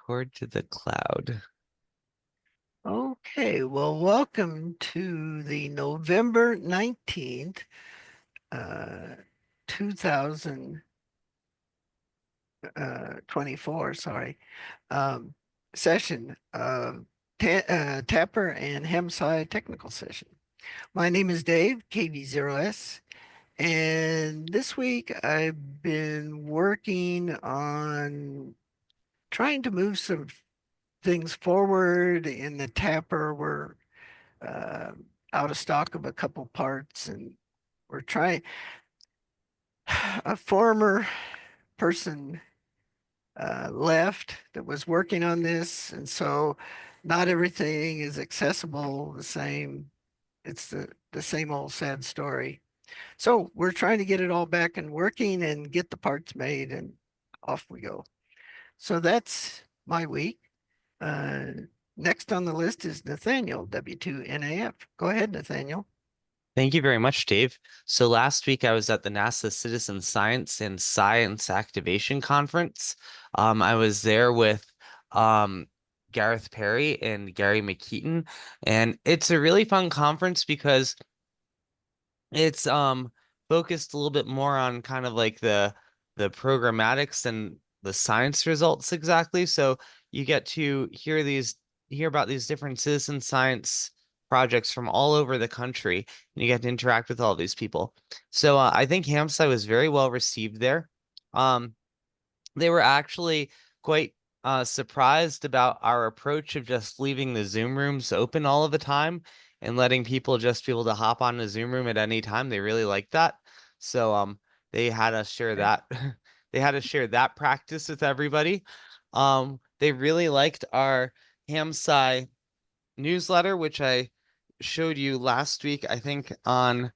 Record to the cloud. Okay, well, welcome to the November 19th, uh, 2024, sorry, um, session of Tapper and HamSCI technical session. My name is Dave, KV0S, and this week I've been working on trying to move some things forward in the Tapper. We're uh, out of stock of a couple parts, and we're trying. A former person left that was working on this, and so not everything is accessible the same. It's the same old sad story. So we're trying to get it all back and working and get the parts made, and off we go. So that's my week. Uh, Next on the list is Nathaniel, W2NAF. Go ahead, Nathaniel. Thank you very much, Dave. So last week I was at the NASA Citizen Science and Science Activation Conference. I was there with um, Gareth Perry and Gary McKeaton, and it's a really fun conference because it's focused a little bit more on kind of like the programmatics and the science results exactly. So you get to hear about these different citizen science projects from all over the country, and you get to interact with all these people. So I think HamSci was very well received there. Um, they were actually quite surprised about our approach of just leaving the Zoom rooms open all of the time and letting people just be able to hop on a Zoom room at any time. They really liked that. So they had us share Okay. that they had us share that practice with everybody. They really liked our HamSci newsletter, which I showed you last week, I think on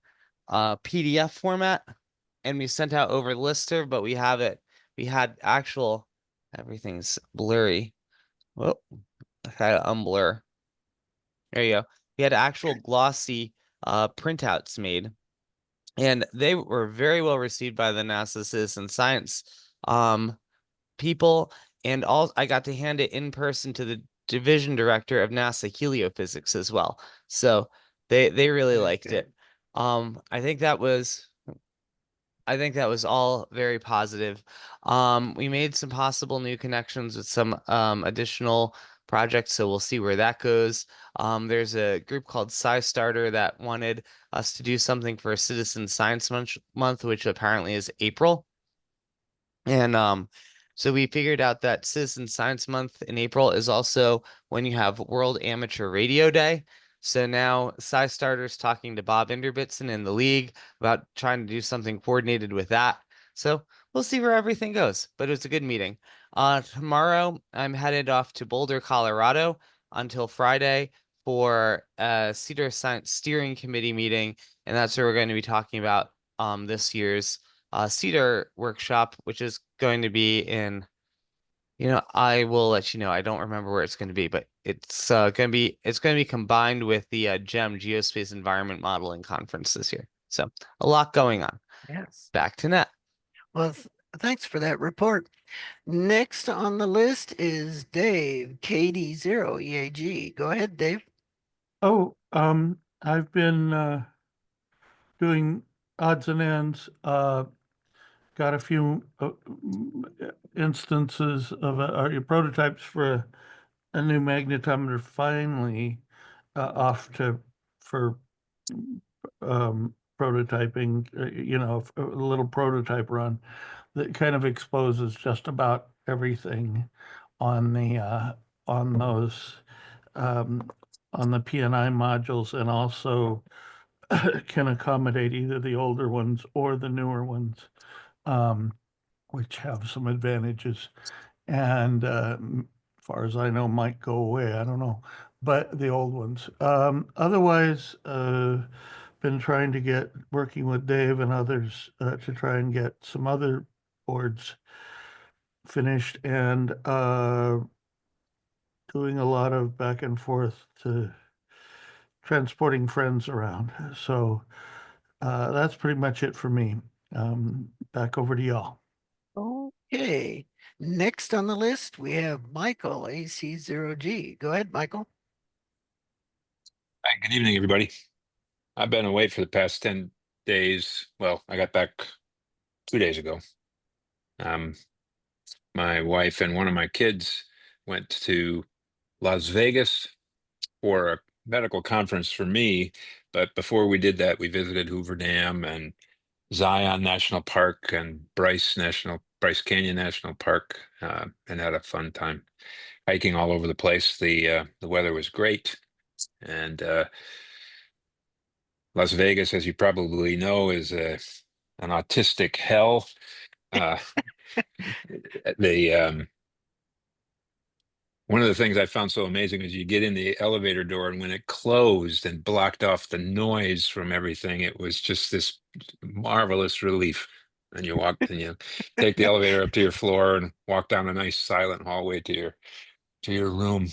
PDF format, and we sent out over Lister, but we had actual, everything's blurry. Whoa, I had to unblur. There you go. We had actual glossy printouts made, and they were very well received by the NASA Citizen Science people, and all I got to hand it in person to the division director of NASA Heliophysics as well. So they really Very liked good. it. I think that was all very positive. We made some possible new connections with some additional projects, so we'll see where that goes. There's a group called SciStarter that wanted us to do something for Citizen Science Month, which apparently is April. And so we figured out that Citizen Science Month in April is also when you have World Amateur Radio Day. So now SciStarter's talking to Bob Inderbitson in the league about trying to do something coordinated with that. So we'll see where everything goes. But it was a good meeting. Tomorrow I'm headed off to Boulder, Colorado until Friday for a Cedar Science Steering Committee meeting, and that's where we're going to be talking about this year's Cedar workshop, which is going to be in, I will let you know. I don't remember where it's going to be, but it's going to be combined with the GEM Geospace Environment Modeling Conference this year. So a lot going on. Yes. Back to net. Well, thanks for that report. Next on the list is Dave, KD0EAG. Go ahead, Dave. I've been doing odds and ends. Got a few instances of prototypes for a new magnetometer finally off to for prototyping. A little prototype run that kind of exposes just about everything on the on those um, on the PNI modules, and also can accommodate either the older ones or the newer ones, um, which have some advantages. And as far as I know, might go away. I don't know, but the old ones. Otherwise, been trying to get working with Dave and others to try and get some other boards finished, and doing a lot of back and forth to transporting friends around. So that's pretty much it for me. Back over to y'all. Okay. Next on the list, we have Michael, AC0G. Go ahead, Michael. Hi, good evening, everybody. I've been away for the past 10 days. Well, I got back 2 days ago. Um, my wife and one of my kids went to Las Vegas for a medical conference for me. But before we did that, we visited Hoover Dam and Zion National Park and Bryce Canyon National Park, and had a fun time hiking all over the place. The weather was great, and Las Vegas, as you probably know, is an autistic hell. Uh, the One of the things I found so amazing is you get in the elevator door, and when it closed and blocked off the noise from everything, it was just this marvelous relief. And you take the elevator up to your floor and walk down a nice silent hallway to your room.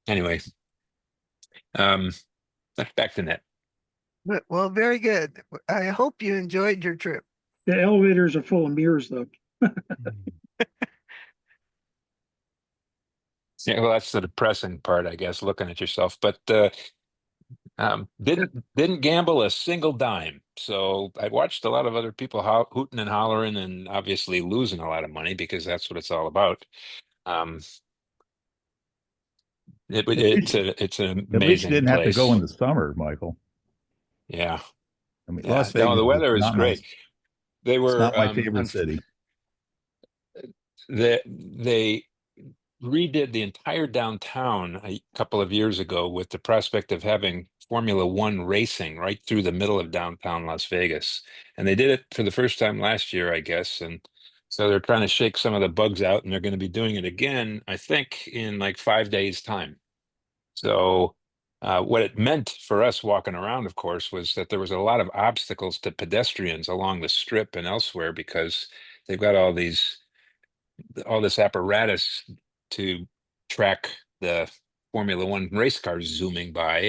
Anyway, um, back to net. Well, very good. I hope you enjoyed your trip. The elevators are full of mirrors, though. Yeah, well, that's the depressing part, I guess, looking at yourself. But didn't gamble a single dime. So I watched a lot of other people hooting and hollering, and obviously losing a lot of money, because that's what it's all about. Um, it's an At least you amazing didn't have to go in place. the summer, Michael. Yeah, I mean, yeah. Las No, Vegas the is weather is not my great. They it's were not my favorite city. they redid the entire downtown a couple of years ago with the prospect of having Formula One racing right through the middle of downtown Las Vegas. And they did it for the first time last year, I guess. And so they're trying to shake some of the bugs out, and they're going to be doing it again, I think, in like 5 days' time. So what it meant for us walking around, of course, was that there was a lot of obstacles to pedestrians along the strip and elsewhere, because they've got all this apparatus to track the Formula One race cars zooming by,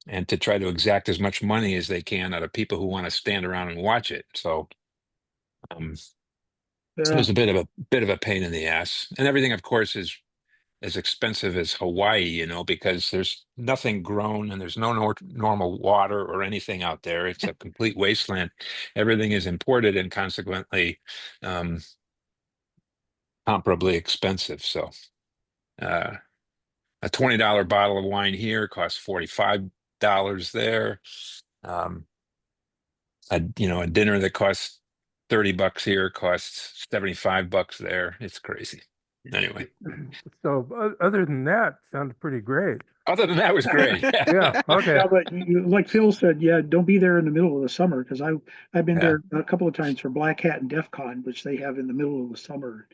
and to try to exact as much money as they can out of people who want to stand around and watch it. So it Yeah. was a bit of a pain in the ass. And everything, of course, is as expensive as Hawaii, because there's nothing grown, and there's no normal water or anything out there. It's a complete wasteland. Everything is imported, and consequently um, comparably expensive. So uh, a $20 bottle of wine here costs $45 there. Um, a dinner that costs $30 here costs $75 there. It's crazy. Anyway, So other than that, sounded pretty great. other than that, was great. Yeah. Okay. Yeah, but like Phil said, yeah, don't be there in the middle of the summer, because I've been Yeah. there a couple of times for Black Hat and DEF CON, which they have in the middle of the summer.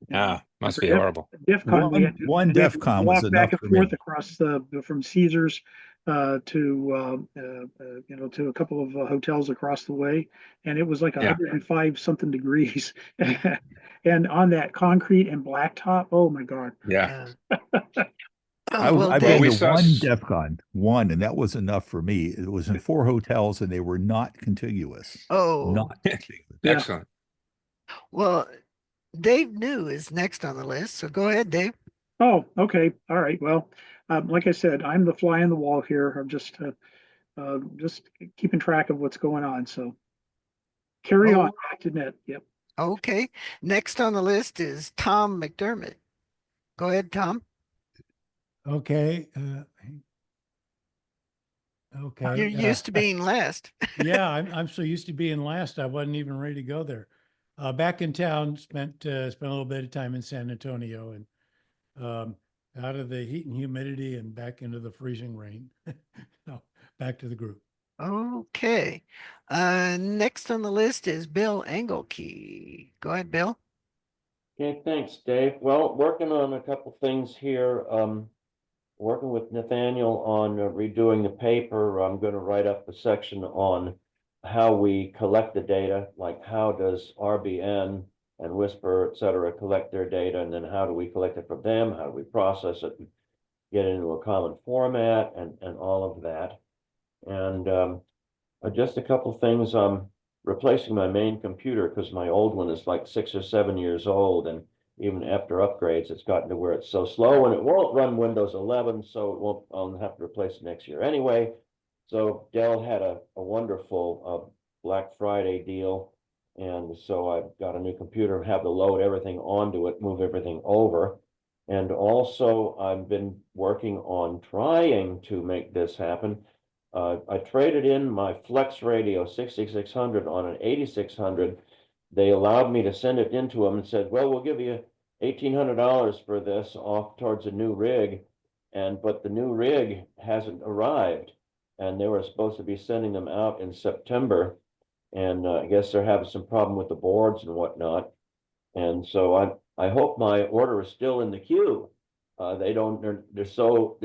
And Must for be horrible. DEF CON, One we had DEF to CON was walk back enough and for me. forth across from Caesars to a couple of hotels across the way, and it was like Yeah. 105 something degrees, and on that concrete and blacktop. Oh my God! Yeah. Well, I've Well, been we to Dave, saw one DEF CON, one, and that was enough for me. It was in 4 hotels, and they were not contiguous. oh, Not contiguous. Yeah. Excellent. well, Dave New is next on the list. So go ahead, Dave. Oh, okay. All right. Well, like I said, I'm the fly on the wall here. I'm just keeping track of what's going on. So carry on. Oh, Back to net. Yep. okay. Next on the list is Tom McDermott. Go ahead, Tom. Okay. You're Okay. used to being last. Yeah, I'm so used to being last. I wasn't even ready to go there. Back in town, spent a little bit of time in San Antonio, and out of the heat and humidity and back into the freezing rain. No, back to the group. Okay. Next on the list is Bill Engelkey. Go ahead, Bill. Okay, thanks, Dave. Well, working on a couple things here. Working with Nathaniel on redoing the paper. I'm going to write up a section on how we collect the data, like how does RBN and Whisper, et cetera, collect their data, and then how do we collect it from them? How do we process it and get it into a common format, and all of that. And just a couple things. I'm replacing my main computer because my old one is like 6 or 7 years old, and even after upgrades, it's gotten to where it's so slow, and it won't run Windows 11, so it won't. I'll have to replace it next year anyway. So Dell had a wonderful Black Friday deal, and so I've got a new computer, have to load everything onto it, move everything over. And also, I've been working on trying to make this happen. I traded in my Flex Radio 6600 on an 8600. They allowed me to send it into them and said, well, we'll give you $1,800 for this off towards a new rig. But the new rig hasn't arrived, and they were supposed to be sending them out in September. And I guess they're having some problem with the boards and whatnot. And so I hope my order is still in the queue. They're so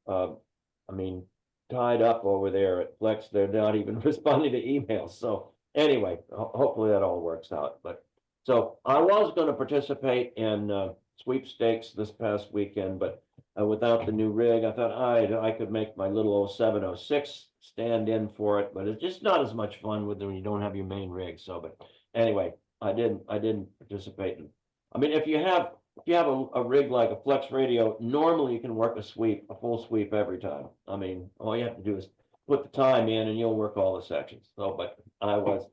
I mean, tied up over there at Flex. They're not even responding to emails. So anyway, hopefully that all works out. But so I was going to participate in sweepstakes this past weekend, but without the new rig, I thought I could make my little 0706 stand in for it, but it's just not as much fun with when you don't have your main rig. So, but anyway, I didn't participate. I mean, if you have a rig like a Flex Radio, normally you can work a full sweep every time. I mean, all you have to do is put the time in and you'll work all the sections. So, but I was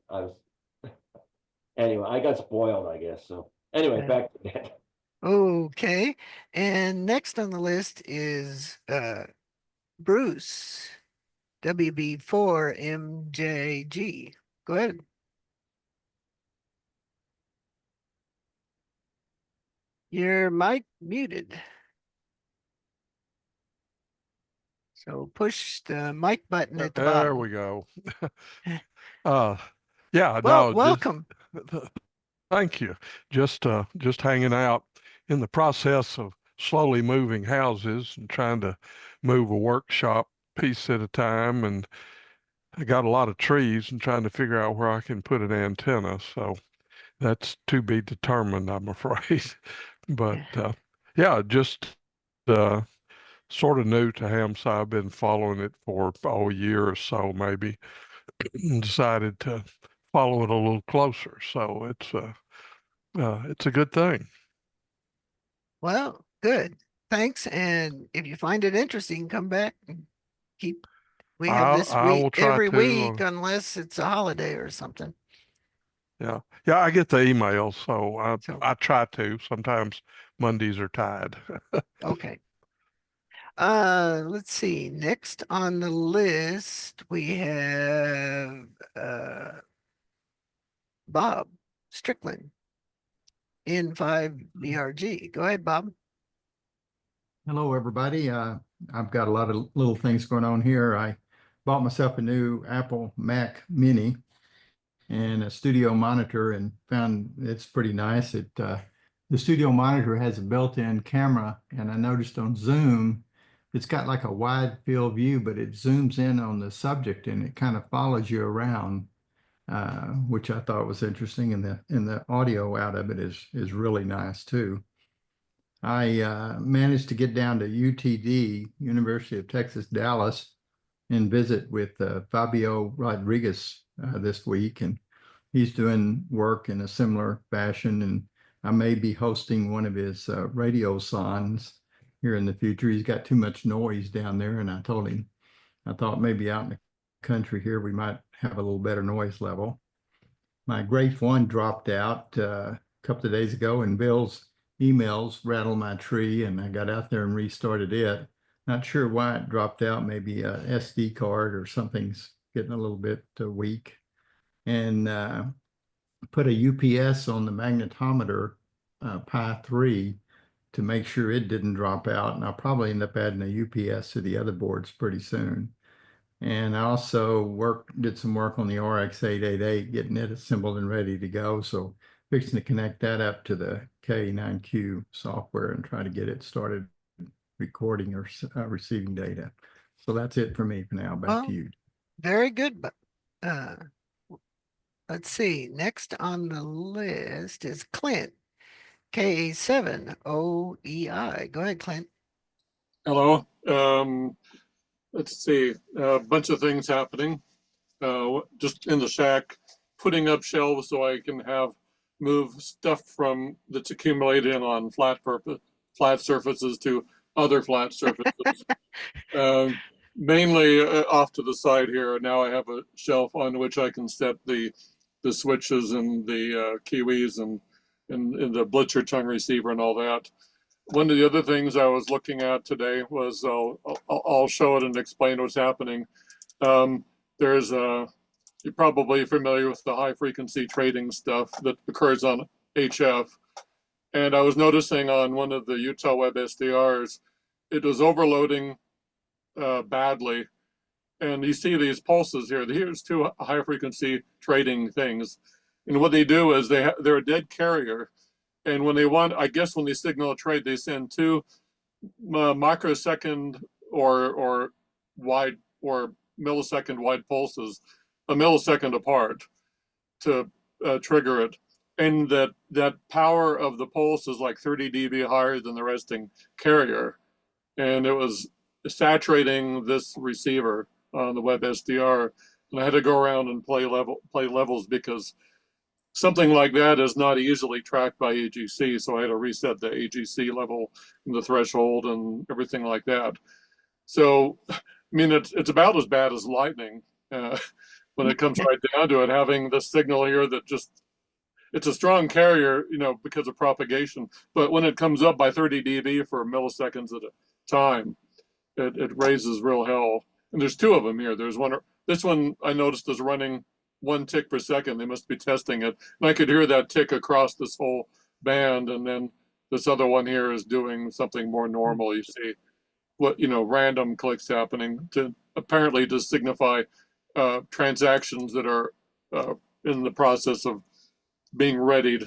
anyway, I got spoiled, I guess. So anyway, back to that. Okay. And next on the list is Bruce, WB4MJG. Go ahead. Your mic muted. So push the mic button at the bottom. There we go. Yeah, Well, no, welcome. thank you. Just hanging out in the process of slowly moving houses and trying to move a workshop piece at a time. And I got a lot of trees and trying to figure out where I can put an antenna. So that's to be determined, I'm afraid. But yeah, just sort of new to HamSCI. I've been following it for a year or so, maybe, and decided to follow it a little closer. So it's a good thing. Well, good. Thanks. And if you find it interesting, come back and keep. We have this I will week try every to, week, unless it's a holiday or something. Yeah, I get the emails, so I try to. Sometimes Mondays are tied. Okay. Let's see. Next on the list, we have Bob Strickland, N5BRG. Go ahead, Bob. Hello, everybody. I've got a lot of little things going on here. I bought myself a new Apple Mac Mini and a studio monitor and found it's pretty nice. The studio monitor has a built-in camera, and I noticed on Zoom, it's got like a wide field view, but it zooms in on the subject and it kind of follows you around, which I thought was interesting. And the audio out of it is really nice too. I managed to get down to UTD, University of Texas, Dallas, and visit with Fabio Rodriguez this week. And he's doing work in a similar fashion. And I may be hosting one of his radio songs here in the future. He's got too much noise down there. And I told him, I thought maybe out in the country here, we might have a little better noise level. My Grape 1 dropped out a couple of days ago, and Bill's emails rattled my tree, and I got out there and restarted it. Not sure why it dropped out. Maybe a SD card or something's getting a little bit weak. And put a UPS on the magnetometer, Pi 3, to make sure it didn't drop out. And I'll probably end up adding a UPS to the other boards pretty soon. And I also did some work on the RX888, getting it assembled and ready to go. So fixing to connect that up to the K9Q software and try to get it started recording or receiving data. So that's it for me for now. Back to you. Very good. But let's see. Next on the list is Clint, K7OEI. Go ahead, Clint. Hello. Let's see. A bunch of things happening. Just in the shack, putting up shelves so I can have move stuff from that's accumulating on flat surfaces to other flat surfaces. Mainly off to the side here. Now I have a shelf on which I can set the switches and the kiwis and the blitzer tongue receiver and all that. One of the other things I was looking at today was I'll show it and explain what's happening. There's a You're probably familiar with the high frequency trading stuff that occurs on HF. And I was noticing on one of the Utah Web SDRs, it was overloading badly. And you see these pulses here. Here's two high frequency trading things. And what they do is they're a dead carrier. And when they want, I guess when they signal a trade, they send two microsecond or wide or millisecond wide pulses, a millisecond apart, to trigger it. And that power of the pulse is like 30 dB higher than the resting carrier. And it was saturating this receiver on the web SDR. And I had to go around and play levels because something like that is not easily tracked by AGC. So I had to reset the AGC level and the threshold and everything like that. So, I mean, it's about as bad as lightning when it comes right down to it, having the signal here that just, it's a strong carrier, because of propagation. But when it comes up by 30 dB for milliseconds at a time, it raises real hell. And there's two of them here. There's one, this one I noticed is running 1 tick per second. They must be testing it. And I could hear that tick across this whole band. And then this other one here is doing something more normal. You see what, random clicks happening to apparently to signify transactions that are in the process of being readied.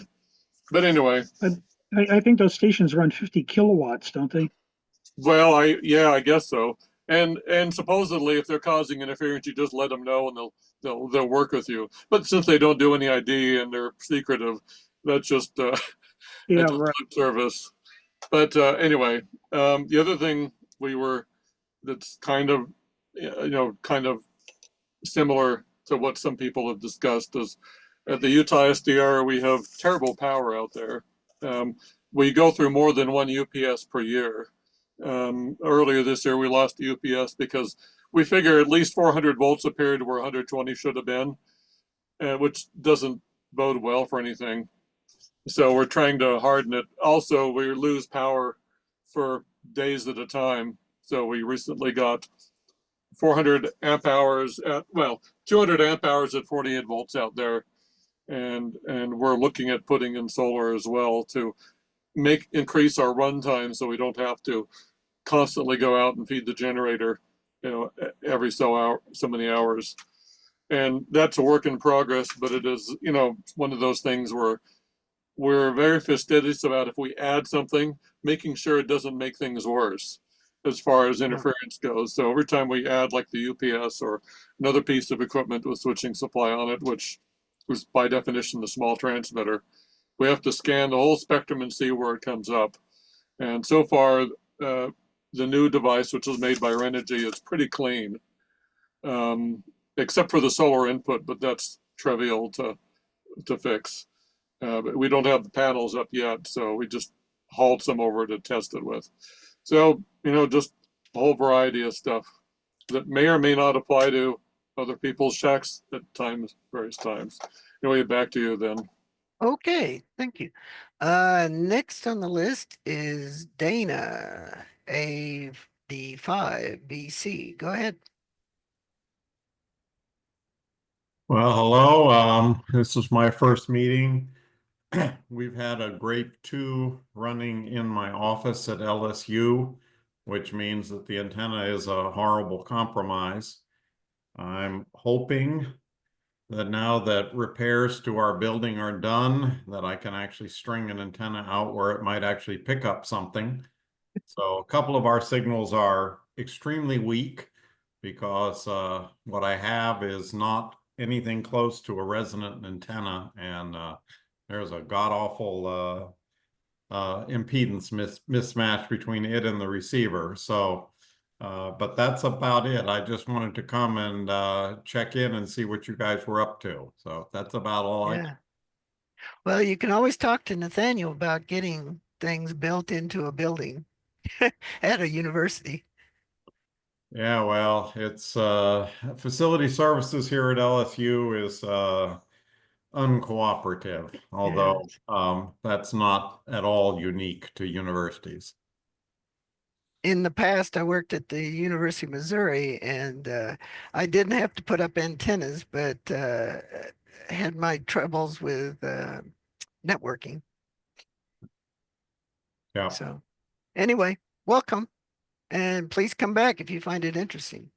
But anyway. I think those stations run 50 kilowatts, don't they? Well, I guess so. And supposedly, if they're causing interference, you just let them know, and they'll work with you. But since they don't do any ID and they're secretive, that's just yeah, it's right. lip service. But anyway, the other thing that's kind of kind of similar to what some people have discussed is at the Utah SDR we have terrible power out there. We go through more than one UPS per year. Earlier this year, we lost the UPS because we figure at least 400 volts appeared where 120 should have been, which doesn't bode well for anything. So we're trying to harden it. Also, we lose power for days at a time. So we recently got 400 amp hours at, 200 amp hours at 48 volts out there. And we're looking at putting in solar as well to increase our runtime so we don't have to constantly go out and feed the generator, every so many hours. And that's a work in progress, but it is, one of those things where we're very fastidious about if we add something, making sure it doesn't make things worse as far as interference goes. So every time we add like the UPS or another piece of equipment with switching supply on it, which is by definition the small transmitter, we have to scan the whole spectrum and see where it comes up. And so far, the new device, which was made by Renogy, is pretty clean, except for the solar input, but that's trivial to fix. But we don't have the panels up yet, so we just hauled some over to test it with. So, just a whole variety of stuff that may or may not apply to other people's shacks at various times. Anyway, back to you then. Okay, thank you. Next on the list is Dana, AD5BC. Go ahead. Well, hello. This is my first meeting. We've had a grade 2 running in my office at LSU, which means that the antenna is a horrible compromise. I'm hoping that now that repairs to our building are done, that I can actually string an antenna out where it might actually pick up something. So a couple of our signals are extremely weak because what I have is not anything close to a resonant antenna, and there's a god-awful impedance mismatch between it and the receiver. So, but that's about it. I just wanted to come and check in and see what you guys were up to. So that's about all I can. Well, you can always talk to Nathaniel about getting things built into a building at a university. Yeah, well, it's facility services here at LSU is uncooperative, although Yes. that's not at all unique to universities. In the past, I worked at the University of Missouri, and I didn't have to put up antennas, but had my troubles with networking. Yeah. So anyway, welcome, and please come back if you find it interesting.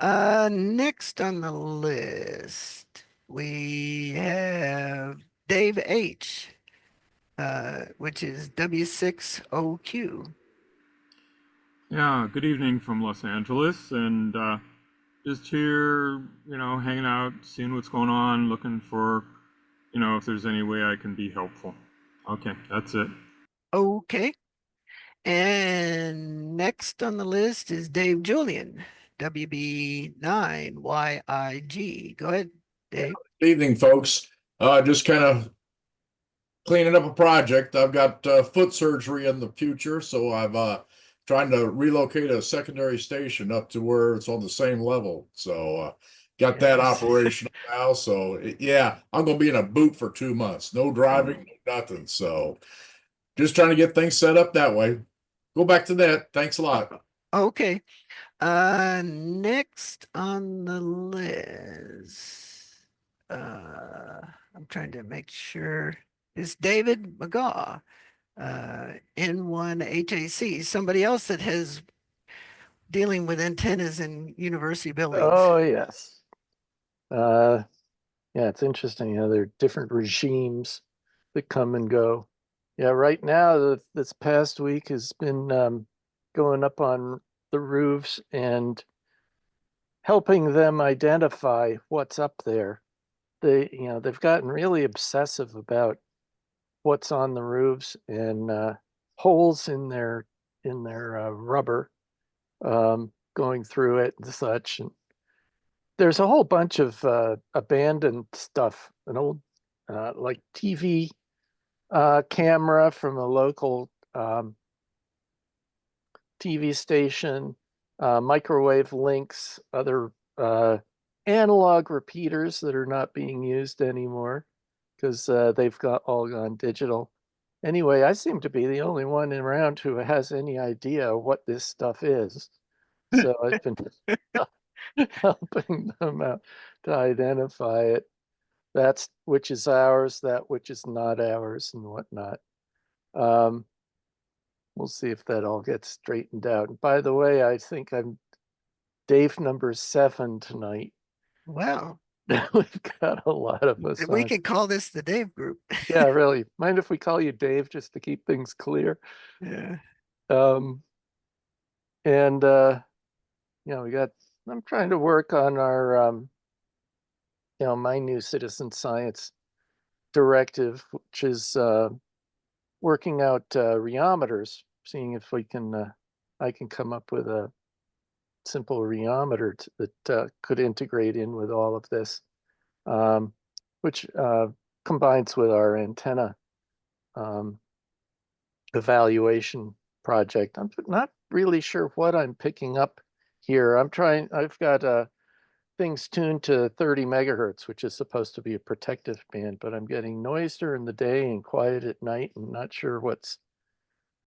Next on the list, we have Dave H, which is W6OQ. Yeah, good evening from Los Angeles, and just here, hanging out, seeing what's going on, looking for, if there's any way I can be helpful. Okay, that's it. Okay. And next on the list is Dave Julian, WB9YIG. Go ahead, Dave. Good evening, folks. Just kind of cleaning up a project. I've got foot surgery in the future, so I've trying to relocate a secondary station up to where it's on the same level. So got that Yes. operational now. So yeah, I'm gonna be in a boot for 2 months. No driving, no nothing. So just trying to get things set up that way. Go back to that. Thanks a lot. Okay. Next on the list, I'm trying to make sure, is David McGaw, N1HAC, somebody else that has dealing with antennas in university buildings. Oh, yes. Yeah, it's interesting how there are different regimes that come and go. Yeah, right now, this past week has been going up on the roofs and helping them identify what's up there. They've gotten really obsessive about what's on the roofs and holes in their rubber, going through it and such. And there's a whole bunch of abandoned stuff, an old like TV camera from a local TV station, microwave links, other analog repeaters that are not being used anymore because they've all gone digital. Anyway, I seem to be the only one around who has any idea what this stuff is. So I've been helping them out to identify it. That's which is ours, that which is not ours, and whatnot. We'll see if that all gets straightened out. And by the way, I think I'm Dave number 7 tonight. Wow. We've got a lot of us We on. can call this the Dave group. Yeah, really. Mind if we call you Dave just to keep things clear? Yeah. And I'm trying to work on our my new citizen science directive, which is working out rheometers, seeing if I can come up with a simple rheometer that could integrate in with all of this, which combines with our antenna evaluation project. I'm not really sure what I'm picking up here. I've got things tuned to 30 megahertz, which is supposed to be a protective band, but I'm getting noise during the day and quiet at night and not sure what's